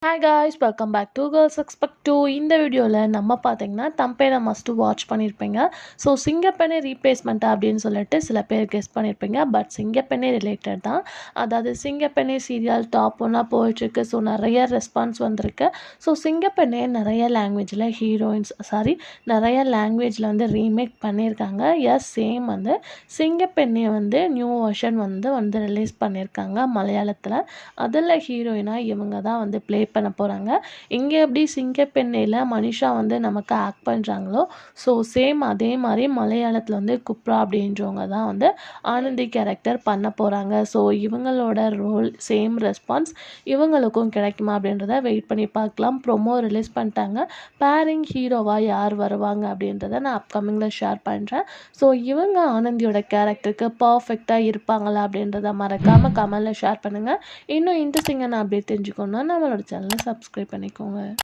Hi guys, welcome back to girls expect to. இந்த வீடியோவில் நம்ம பார்த்தீங்கன்னா தம்பேனை மஸ்ட்டு வாட்ச் பண்ணியிருப்பீங்க. ஸோ சிங்கப்பெண்ணே ரீப்ளேஸ்மெண்ட்டா அப்படின்னு சொல்லிட்டு சில பேர் கெஸ் பண்ணியிருப்பீங்க. பட் சிங்கப்பெண்ணே ரிலேட்டட் தான். அதாவது சிங்கப்பெண்ணே சீரியல் டாப் ஒன்னாக போயிட்டுருக்கு. ஸோ நிறைய ரெஸ்பான்ஸ் வந்திருக்கு. ஸோ சிங்கப்பெண்ணே நிறைய லாங்குவேஜில் வந்து ரீமேக் பண்ணியிருக்காங்க. எஸ், சேம் வந்து சிங்கப்பெண்ணே வந்து நியூ வெர்ஷன் வந்து ரிலீஸ் பண்ணியிருக்காங்க மலையாளத்தில். அதில் ஹீரோயினாக இவங்க தான் வந்து ப்ளே பண்ண போகிறாங்க. இங்கே எப்படி சிங்கப்பெண்ணையில் மனிஷா வந்து நமக்கு ஆக்ட் பண்ணுறாங்களோ, ஸோ சேம் அதே மாதிரி மலையாளத்தில் வந்து குப்ரா அப்படின்றவங்க தான் வந்து ஆனந்தி கேரக்டர் பண்ண போகிறாங்க. ஸோ இவங்களோட ரோல் சேம் ரெஸ்பான்ஸ் இவங்களுக்கும் கிடைக்குமா அப்படின்றத வெயிட் பண்ணி பார்க்கலாம். ப்ரொமோ ரிலீஸ் பண்ணிட்டாங்க. பேரிங் ஹீரோவாக யார் வருவாங்க அப்படின்றத நான் அப்கமிங்கில் ஷேர் பண்ணுறேன். ஸோ இவங்க ஆனந்தியோட கேரக்டருக்கு பர்ஃபெக்டாக இருப்பாங்களா அப்படின்றத மறக்காமல் கமெண்டில் ஷேர் பண்ணுங்கள். இன்னும் இன்ட்ரெஸ்டிங்கான அப்டேட் தெரிஞ்சுக்கணுன்னா நம்மளோட சேனலை சப்ஸ்கிரைப் பண்ணிக்கோங்க.